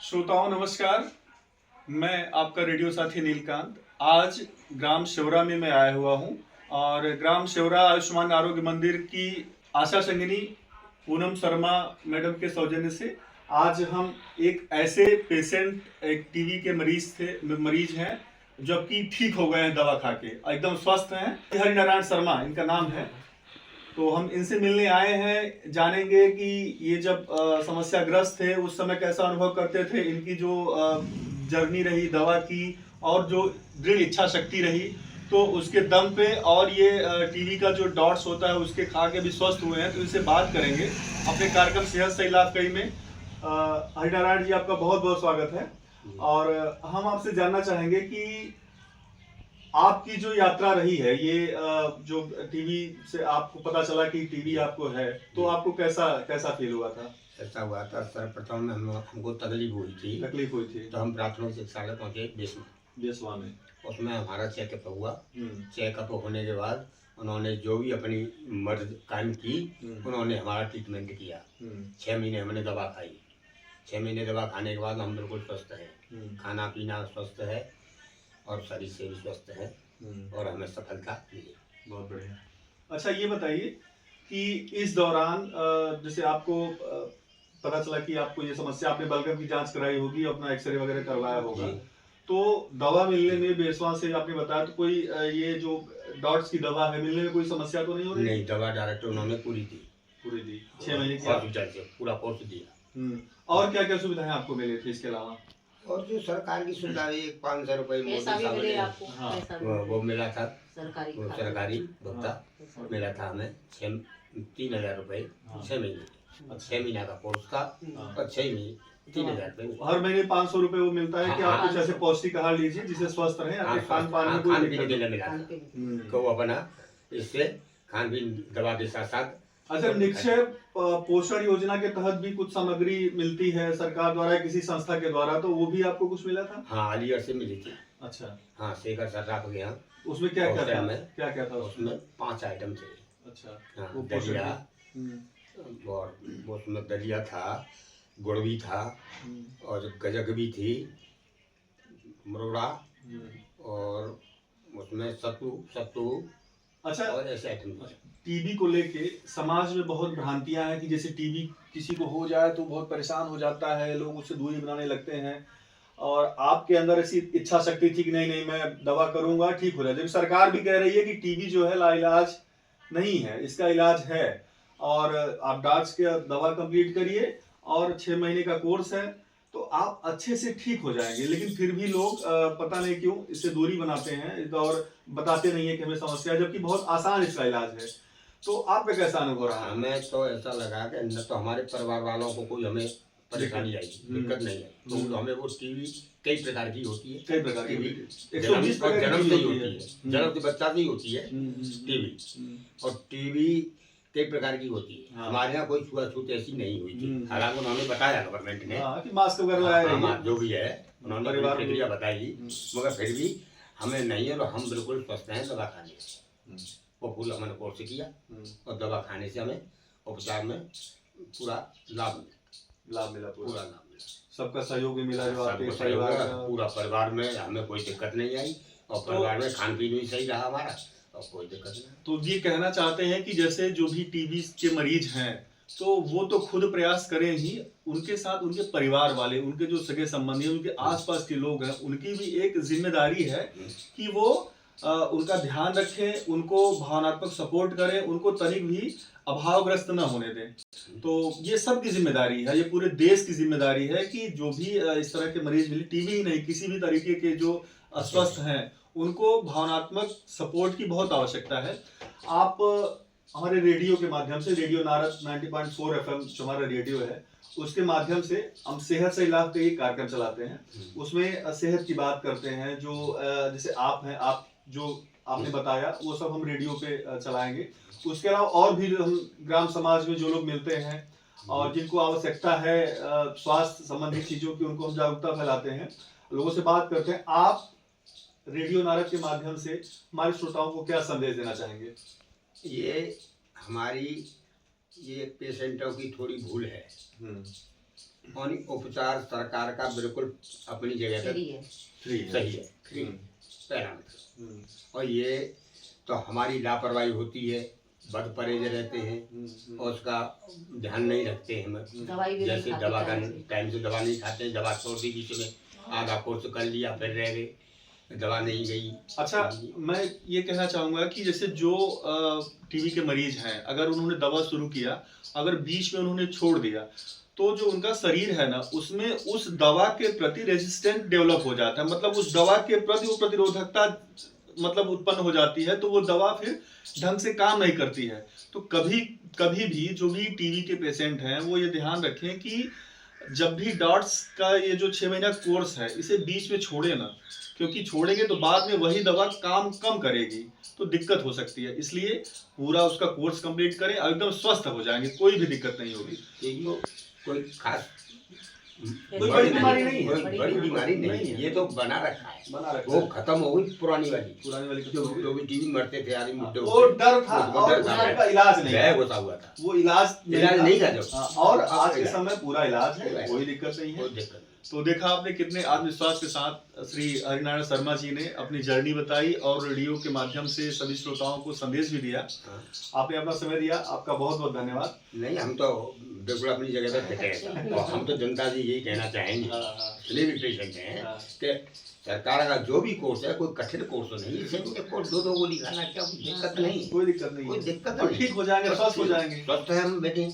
श्रोताओं नमस्कार। मैं आपका रेडियो साथी नीलकांत। आज ग्राम शेवरा में मैं आया हुआ हूं और ग्राम शेवरा आयुष्मान आरोग्य मंदिर की आशा संगिनी पूनम शर्मा मैडम के सौजन्य से आज हम एक ऐसे पेशेंट, एक टीबी के मरीज हैं जो कि ठीक हो गए हैं, दवा खा के एकदम स्वस्थ हैं। हरिनारायण शर्मा इनका नाम है। तो हम इनसे मिलने आए हैं, जानेंगे कि ये जब समस्याग्रस्त थे उस समय कैसा अनुभव करते थे, इनकी जो जर्नी रही दवा की और जो दृढ़ इच्छा शक्ति रही, तो उसके दम पे और ये टीवी का जो डॉट्स होता है उसके खा के भी स्वस्थ हुए हैं। तो इनसे बात करेंगे अपने कार्यक्रम सेहत से इलाज कई में। हरिनारायण जी, आपका बहुत बहुत स्वागत है। और हम आपसे जानना चाहेंगे कि आपकी जो यात्रा रही है, ये जो टीवी से आपको पता चला कि टीवी आपको है, तो आपको कैसा फील हुआ था? ऐसा हुआ था, सर्वप्रथम हमको तकलीफ हुई थी। तो हम प्राथमिक चिकित्सालय पहुंचे बेसवा में। उसमें हमारा चेकअप हुआ। चेकअप होने के बाद उन्होंने जो भी अपनी मदद कायम की, उन्होंने हमारा ट्रीटमेंट किया। 6 महीने हमने दवा खाई। 6 महीने दवा खाने के बाद हम बिल्कुल स्वस्थ हैं। खाना पीना स्वस्थ है और शरीर से भी स्वस्थ है और हमें सफलता मिली। बहुत बढ़िया। अच्छा, ये बताइए कि इस दौरान जैसे आपको पता चला कि आपको ये समस्या, आपने बलगम की जांच कराई होगी, अपना एक्सरे वगैरह करवाया होगा, तो दवा मिलने में बेसवा से आपने बताया, तो कोई ये जो डॉट्स की दवा है मिलने में कोई समस्या तो नहीं हो रही? नहीं, दवा डायरेक्ट उन्होंने पूरी दी 6 महीने की हॉस्पिटल से पूरा कोर्स दिया। और क्या क्या सुविधाएं आपको मिली थी इसके अलावा? और जो सरकार की सुविधा, 500 रुपये वो मिला था, वो सरकारी भुगता मिला था हमें। 3,000 रुपये 6 महीने, 6 महीना का कोर्स था और 6 महीने 3,000 रुपये। हर महीने 500 रुपये वो मिलता है कि आप कुछ ऐसे पौष्टिक आहार लीजिए जिससे स्वस्थ रहें, आपके खान पान में खान पीने के लिए मिला था। तो वो अपना इससे खान पीन दवा के साथ साथ। अच्छा, निक्षय पोषण योजना के तहत भी कुछ सामग्री मिलती है सरकार द्वारा, किसी संस्था के द्वारा, तो वो भी आपको कुछ मिला था? हाँ, अलीगढ़ से मिली थी। अच्छा। हाँ, शेखर सर आप गया। उसमें क्या क्या था? उसमें 5 आइटम थे। अच्छा। हाँ, दलिया और उसमें दलिया था, गुड़ भी था और गजक भी थी, मरोड़ा और उसमें सत्तू। अच्छा, और ऐसे आइटम थे। टीबी को लेके समाज में बहुत भ्रांतियां हैं कि जैसे टीबी किसी को हो जाए तो बहुत परेशान हो जाता है, लोग उससे दूरी बनाने लगते हैं, और आपके अंदर ऐसी इच्छा शक्ति थी कि नहीं मैं दवा करूंगा, ठीक हो जाए। जब सरकार भी कह रही है कि टीबी जो है लाइलाज नहीं है, इसका इलाज है, और आप डॉक्टर के दवा कंप्लीट करिए और 6 महीने का कोर्स है तो आप अच्छे से ठीक हो जाएंगे, लेकिन फिर भी लोग पता नहीं क्यों इससे दूरी बनाते हैं और बताते नहीं है कि हमें समस्या है, जबकि बहुत आसान इसका इलाज है। तो आपका कैसा अनुभव रहा? हमें तो ऐसा लगा कि न तो हमारे परिवार वालों को कोई हमें परेशानी आई, दिक्कत नहीं आई। तो हमें वो टीबी कई प्रकार की होती है। कई प्रकार की जन्म से ही होती है, जन्म से बच्चा से ही होती है टीबी। और टीबी कई प्रकार की होती है। हमारे यहाँ कोई छुआछूत ऐसी नहीं हुई थी। हालांकि उन्होंने बताया गवर्नमेंट ने कि मास्क वगैरह लगाया, जो भी है उन्होंने प्रक्रिया बताई, मगर फिर भी हमें नहीं है और हम बिल्कुल स्वस्थ हैं दवा खाने से। वो फूल हमने कोर्स किया और दवा खाने से हमें उपचार में पूरा लाभ मिला। पूरा लाभ मिला। सबका सहयोग भी मिला, जो आपके पूरा परिवार में हमें कोई दिक्कत नहीं आई और परिवार में खान पीन भी सही रहा हमारा और कोई दिक्कत नहीं। तो ये कहना चाहते हैं कि जैसे जो भी टीबी के मरीज हैं, तो वो तो खुद प्रयास करें ही, उनके साथ उनके परिवार वाले, उनके जो सगे संबंधी, उनके आसपास के लोग हैं, उनकी भी एक जिम्मेदारी है कि वो उनका ध्यान रखें, उनको भावनात्मक सपोर्ट करें, उनको तनिक भी अभावग्रस्त न होने दें। तो ये सबकी जिम्मेदारी है, ये पूरे देश की जिम्मेदारी है कि जो भी इस तरह के मरीज मिले, टीबी ही नहीं किसी भी तरीके के जो अस्वस्थ हैं, उनको भावनात्मक सपोर्ट की बहुत आवश्यकता है। आप हमारे रेडियो के माध्यम से, रेडियो नारद 90.4 FM जो हमारा रेडियो है, उसके माध्यम से हम सेहत से इलाज का ये कार्यक्रम चलाते हैं। उसमें सेहत की बात करते हैं, जो जैसे आप हैं, आप जो आपने बताया वो सब हम रेडियो पे चलाएंगे। उसके अलावा और भी हम ग्राम समाज में जो लोग मिलते हैं और जिनको आवश्यकता है स्वास्थ्य संबंधी चीजों की, उनको हम जागरूकता फैलाते हैं, लोगों से बात करते हैं। आप रेडियो नारद के माध्यम से हमारे श्रोताओं को क्या संदेश देना चाहेंगे? ये हमारी ये पेशेंटों की थोड़ी भूल है और उपचार सरकार का बिल्कुल अपनी जगह पे सही है। फ्री है। सही है, फ्री पहला मतलब। और ये तो हमारी लापरवाही होती है, बद परहेज रहते हैं और उसका ध्यान नहीं रखते हैं हम। दवाई भी नहीं जैसे खाते दवा का टाइम से। टाइम से दवा नहीं खाते हैं, दवा छोड़ दी बीच में, आधा कोर्स कर लिया फिर रह गए, दवा नहीं गई। अच्छा, मैं ये कहना चाहूंगा कि जैसे जो टीबी के मरीज हैं, अगर उन्होंने दवा शुरू किया, अगर बीच में उन्होंने छोड़ दिया, तो जो उनका शरीर है ना, उसमें उस दवा के प्रति रेजिस्टेंट डेवलप हो जाता है। मतलब उस दवा के प्रति वो प्रतिरोधकता मतलब उत्पन्न हो जाती है, तो वो दवा फिर ढंग से काम नहीं करती है। तो कभी कभी भी जो भी टीबी के पेशेंट हैं, वो ये ध्यान रखें कि जब भी डॉट्स का ये जो 6 महीना कोर्स है, इसे बीच में छोड़े ना, क्योंकि छोड़ेंगे तो बाद में वही दवा काम कम करेगी, तो दिक्कत हो सकती है। इसलिए पूरा उसका कोर्स कंप्लीट करें और एकदम स्वस्थ हो जाएंगे, कोई भी दिक्कत नहीं होगी। ये कोई खास कोई बड़ी बीमारी नहीं है। कोई बड़ी बीमारी नहीं है, ये तो बना रखा है, बना रखा वो है। खत्म हो गई पुरानी वाली। पुरानी वाली जो लोग टीवी मरते थे आदमी मुद्दे वो डर था वो और डर था। उसका इलाज नहीं भय था। घुसा हुआ था, वो इलाज नहीं था जो। हाँ, और आज के इलाज। समय पूरा इलाज है, पूरा कोई दिक्कत नहीं कोई है। दिक्कत नहीं। तो देखा आपने कितने आत्मविश्वास के साथ श्री हरिनारायण शर्मा जी ने अपनी जर्नी बताई और रेडियो के माध्यम से सभी श्रोताओं को संदेश भी दिया। हाँ। आपने अपना समय दिया, आपका बहुत बहुत धन्यवाद। नहीं, हम तो बिल्कुल अपनी जगह पे फिट है और हम तो जनता से यही कहना चाहेंगे, जितने भी पेशेंट हैं, कि सरकार का जो भी कोर्स है, कोई कठिन कोर्स नहीं, इसे कोर्स 2 गोली खाना, क्या कोई दिक्कत नहीं, कोई दिक्कत नहीं कोई है। दिक्कत और नहीं। ठीक हो जाएंगे, स्वस्थ हो जाएंगे। स्वस्थ है, हम बैठे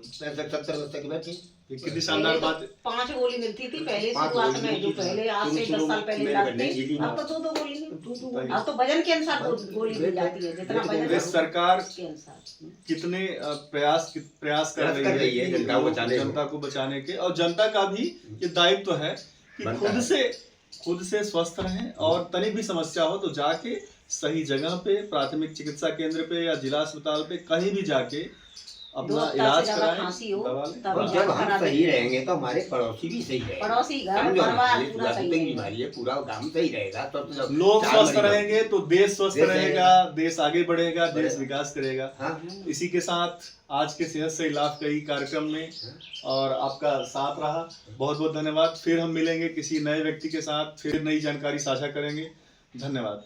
65-70 वर्ष तक बैठे। ये कितनी शानदार बात है। 5 गोली मिलती थी पहले 5 शुरुआत गोली में, जो मिलती थी। पहले आज से 10 साल पहले मेरे लाते बहन जी थे, ने अब तो 2 गोली नहीं, गोली। अब तो वजन के अनुसार गोली मिल जाती है, जितना वजन देश सरकार के अनुसार। कितने प्रयास कर प्रयास कर रही है कि जनता को बचाने को। जनता को बचाने के, और जनता का भी ये दायित्व है कि बनता है। खुद से स्वस्थ रहें और तनिक भी समस्या हो तो जाके सही जगह पे, प्राथमिक चिकित्सा केंद्र पे या जिला अस्पताल पे कहीं भी जाके अपना 2 हफ्ता इलाज से ज्यादा कराएं, खांसी हो दवा लें। तब और जब हम करा सही देंगे। रहेंगे तो हमारे पड़ोसी भी सही रहेंगे। पड़ोसी घर समझो ना, परिवार ये पूरा सही की रहेगा। बीमारी है, पूरा गांव सही रहेगा तो लोग 4 स्वस्थ मरीज रहेंगे तो देश स्वस्थ देश रहेगा, देश आगे बढ़ेगा, देश बढ़ेगा। विकास करेगा। हाँ, इसी के साथ आज के सेहत से लाभ कई कार्यक्रम में और आपका साथ रहा, बहुत बहुत धन्यवाद। फिर हम मिलेंगे किसी नए व्यक्ति के साथ, फिर नई जानकारी साझा करेंगे। धन्यवाद।